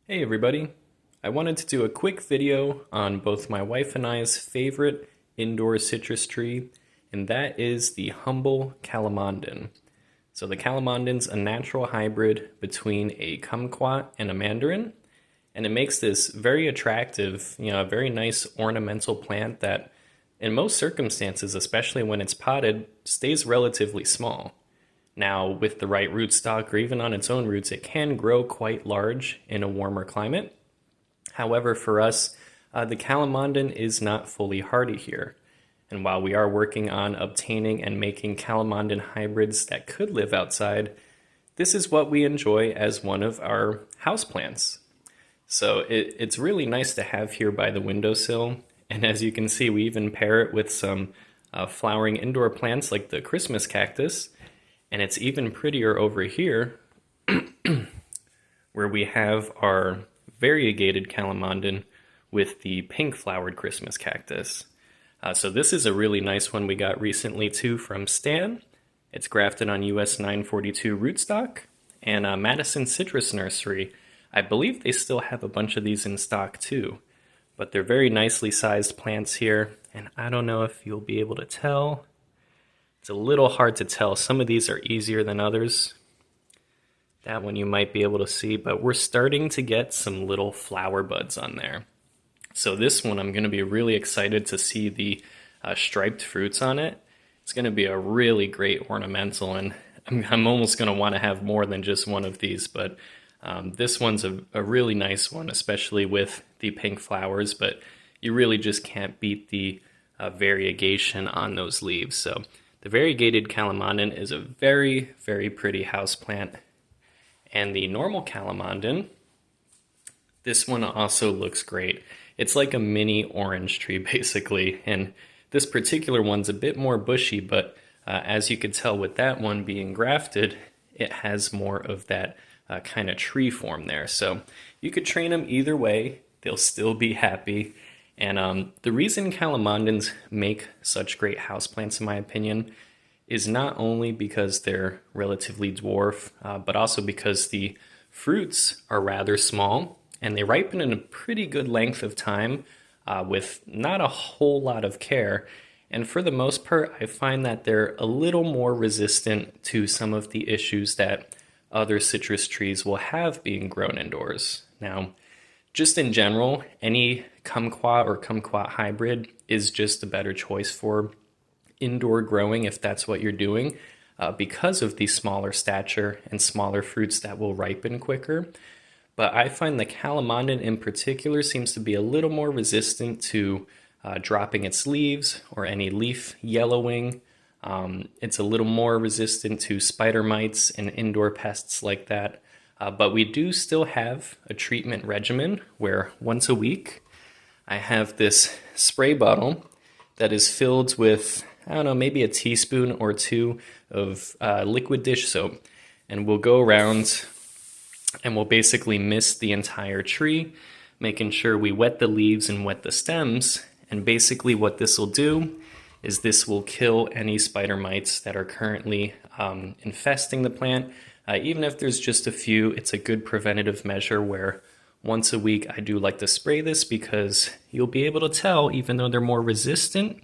Hey everybody! I wanted to do a quick video on both my wife and I's favorite indoor citrus tree, and that is the humble Calamondin. So the Calamondin's a natural hybrid between a kumquat and a mandarin, and it makes this very attractive, a very nice ornamental plant that in most circumstances, especially when it's potted, stays relatively small. Now, with the right rootstock or even on its own roots, it can grow quite large in a warmer climate. However, for us, the Calamondin is not fully hardy here. And while we are working on obtaining and making Calamondin hybrids that could live outside, this is what we enjoy as one of our houseplants. So it's really nice to have here by the windowsill. And as you can see, we even pair it with some flowering indoor plants like the Christmas cactus. And it's even prettier over here where we have our variegated Calamondin with the pink flowered Christmas cactus. So this is a really nice one we got recently too from Stan. It's grafted on US 942 rootstock, and Madison Citrus Nursery. I believe they still have a bunch of these in stock too, but they're very nicely sized plants here, and I don't know if you'll be able to tell. It's a little hard to tell. Some of these are easier than others. That one you might be able to see, but we're starting to get some little flower buds on there. So this one I'm going to be really excited to see the striped fruits on it. It's going to be a really great ornamental, and I'm almost going to want to have more than just one of these, but this one's a really nice one, especially with the pink flowers, but you really just can't beat the variegation on those leaves. So the variegated Calamondin is a very, very pretty houseplant. And the normal Calamondin, this one also looks great. It's like a mini orange tree, basically. And this particular one's a bit more bushy, but as you could tell with that one being grafted, it has more of that kind of tree form there. So you could train them either way. They'll still be happy. And the reason Calamondins make such great houseplants, in my opinion, is not only because they're relatively dwarf, but also because the fruits are rather small and they ripen in a pretty good length of time with not a whole lot of care. And for the most part, I find that they're a little more resistant to some of the issues that other citrus trees will have being grown indoors. Now, just in general, any kumquat or kumquat hybrid is just a better choice for indoor growing if that's what you're doing, because of the smaller stature and smaller fruits that will ripen quicker. But I find the Calamondin in particular seems to be a little more resistant to dropping its leaves or any leaf yellowing. It's a little more resistant to spider mites and indoor pests like that. But we do still have a treatment regimen where once a week I have this spray bottle that is filled with, I don't know, maybe a teaspoon or two of liquid dish soap. And we'll go around and we'll basically mist the entire tree, making sure we wet the leaves and wet the stems. And basically what this will do is this will kill any spider mites that are currently infesting the plant. Even if there's just a few, it's a good preventative measure where once a week I do like to spray this, because you'll be able to tell, even though they're more resistant,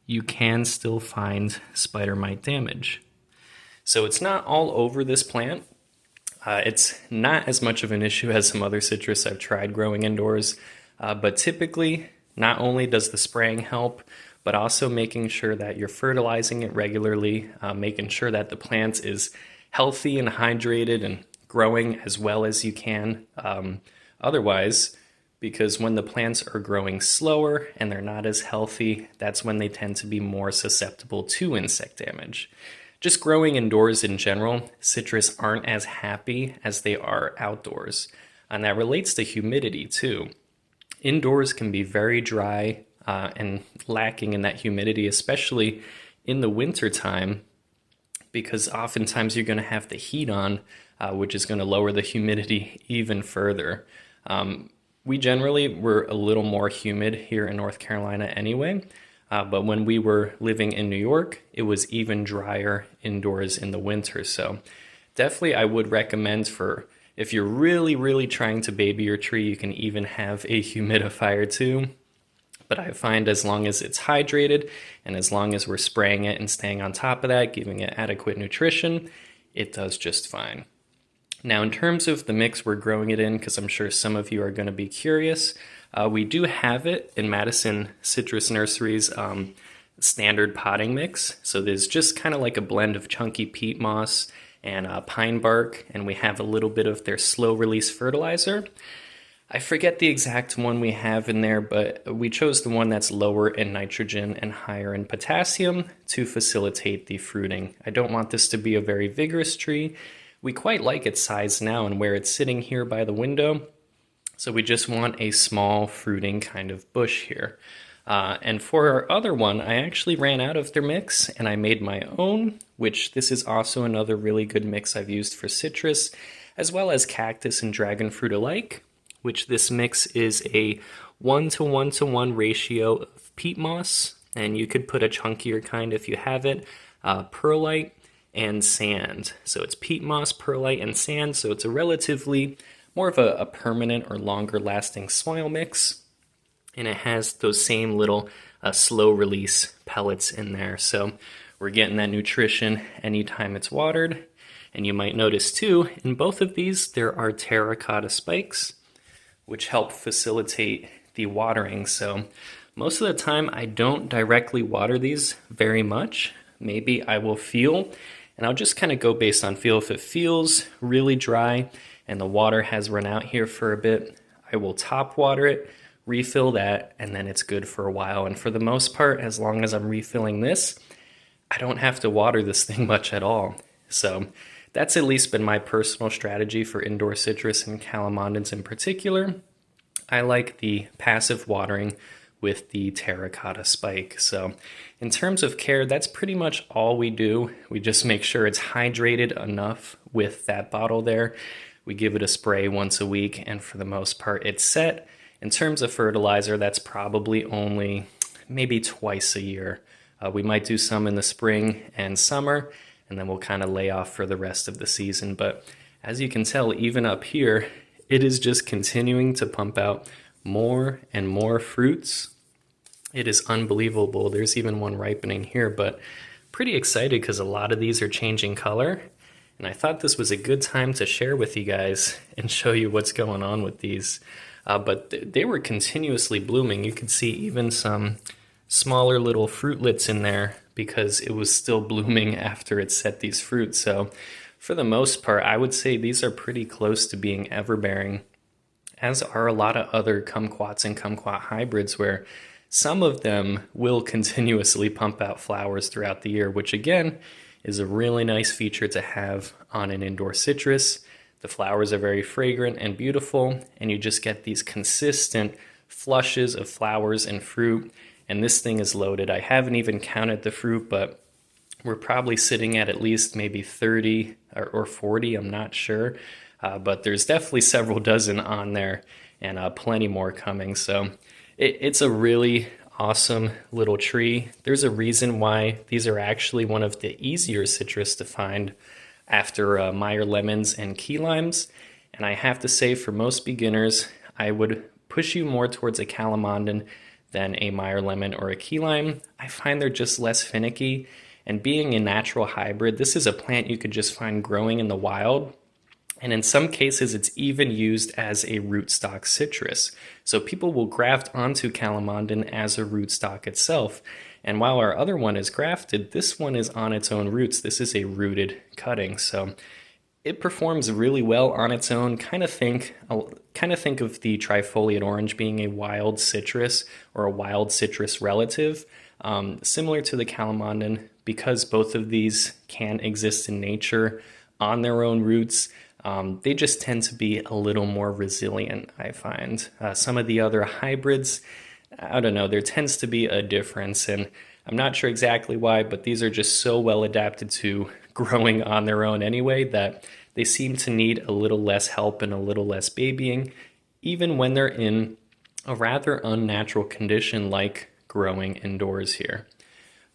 you can still find spider mite damage. So it's not all over this plant. It's not as much of an issue as some other citrus I've tried growing indoors, but typically not only does the spraying help, but also making sure that you're fertilizing it regularly, making sure that the plant is healthy and hydrated and growing as well as you can otherwise, because when the plants are growing slower and they're not as healthy, that's when they tend to be more susceptible to insect damage. Just growing indoors in general, citrus aren't as happy as they are outdoors, and that relates to humidity too. Indoors can be very dry and lacking in that humidity, especially in the winter time, because oftentimes you're going to have the heat on, which is going to lower the humidity even further. We generally were a little more humid here in North Carolina anyway, but when we were living in New York, it was even drier indoors in the winter. So definitely I would recommend for If you're really, really trying to baby your tree, you can even have a humidifier too. But I find as long as it's hydrated and as long as we're spraying it and staying on top of that, giving it adequate nutrition, it does just fine. Now, in terms of the mix we're growing it in, because I'm sure some of you are going to be curious, we do have it in Madison Citrus Nursery's standard potting mix. So there's just kind of like a blend of chunky peat moss and pine bark, and we have a little bit of their slow release fertilizer. I forget the exact one we have in there, but we chose the one that's lower in nitrogen and higher in potassium to facilitate the fruiting. I don't want this to be a very vigorous tree. We quite like its size now and where it's sitting here by the window. So we just want a small fruiting kind of bush here. And for our other one, I actually ran out of their mix and I made my own, which this is also another really good mix I've used for citrus, as well as cactus and dragon fruit alike, which this mix is a 1:1:1 ratio of peat moss, and you could put a chunkier kind if you have it, perlite, and sand. So it's peat moss, perlite, and sand, so it's a relatively more of a permanent or longer lasting soil mix. And it has those same little slow release pellets in there. So we're getting that nutrition anytime it's watered. And you might notice too, in both of these, there are terracotta spikes, which help facilitate the watering. So most of the time I don't directly water these very much. Maybe I will feel, and I'll just kind of go based on feel. If it feels really dry and the water has run out here for a bit, I will top water it, refill that, and then it's good for a while. And for the most part, as long as I'm refilling this, I don't have to water this thing much at all. So that's at least been my personal strategy for indoor citrus and calamondins in particular. I like the passive watering with the terracotta spike. So in terms of care, that's pretty much all we do. We just make sure it's hydrated enough with that bottle there. We give it a spray once a week, and for the most part, it's set. In terms of fertilizer, that's probably only maybe twice a year. We might do some in the spring and summer, and then we'll kind of lay off for the rest of the season. But as you can tell, even up here, it is just continuing to pump out more and more fruits. It is unbelievable. There's even one ripening here, but pretty excited because a lot of these are changing color. And I thought this was a good time to share with you guys and show you what's going on with these. But they were continuously blooming. You could see even some smaller little fruitlets in there because it was still blooming after it set these fruits. So for the most part, I would say these are pretty close to being everbearing, as are a lot of other kumquats and kumquat hybrids, where some of them will continuously pump out flowers throughout the year, which again is a really nice feature to have on an indoor citrus. The flowers are very fragrant and beautiful, and you just get these consistent flushes of flowers and fruit, and this thing is loaded. I haven't even counted the fruit, but we're probably sitting at least maybe 30 or 40, I'm not sure. But there's definitely several dozen on there, and plenty more coming. So it's a really awesome little tree. There's a reason why these are actually one of the easier citrus to find after Meyer lemons and key limes. And I have to say, for most beginners, I would push you more towards a calamondin than a Meyer lemon or a key lime. I find they're just less finicky. And being a natural hybrid, this is a plant you could just find growing in the wild. And in some cases, it's even used as a rootstock citrus. So people will graft onto calamondin as a rootstock itself. And while our other one is grafted, this one is on its own roots. This is a rooted cutting. So it performs really well on its own. Kind of think of the trifoliate orange being a wild citrus or a wild citrus relative, similar to the calamondin, because both of these can exist in nature on their own roots. They just tend to be a little more resilient, I find. Some of the other hybrids, I don't know, there tends to be a difference, and I'm not sure exactly why, but these are just so well adapted to growing on their own anyway that they seem to need a little less help and a little less babying, even when they're in a rather unnatural condition like growing indoors here.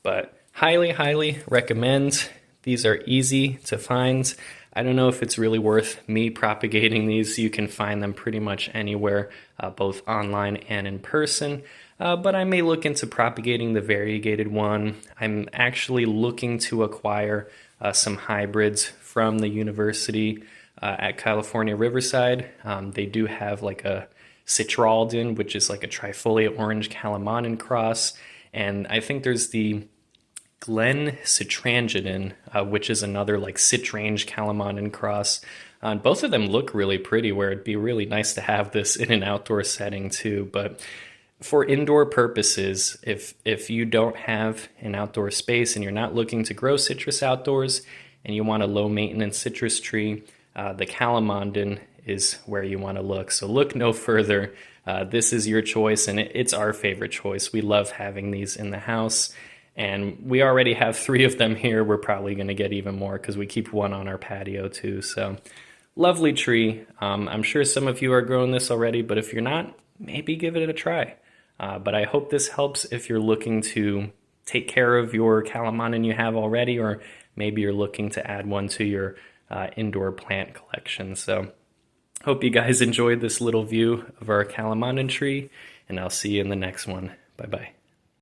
But highly, highly recommend. These are easy to find. I don't know if it's really worth me propagating these. You can find them pretty much anywhere, both online and in person. But I may look into propagating the variegated one. I'm actually looking to acquire some hybrids from the university at California Riverside. They do have like a Citraldin, which is like a trifoliate orange Calamondin cross. And I think there's the Glen Citrangidin, which is another like citrange Calamondin cross. Both of them look really pretty, where it'd be really nice to have this in an outdoor setting too. But for indoor purposes, if you don't have an outdoor space and you're not looking to grow citrus outdoors and you want a low maintenance citrus tree, the Calamondin is where you want to look. So look no further. This is your choice, and it's our favorite choice. We love having these in the house, and we already have 3 of them here. We're probably going to get even more because we keep one on our patio too. So lovely tree. I'm sure some of you are growing this already, but if you're not, maybe give it a try. But I hope this helps if you're looking to take care of your Calamondin you have already, or maybe you're looking to add one to your indoor plant collection. So hope you guys enjoyed this little view of our Calamondin tree, and I'll see you in the next one. Bye-bye.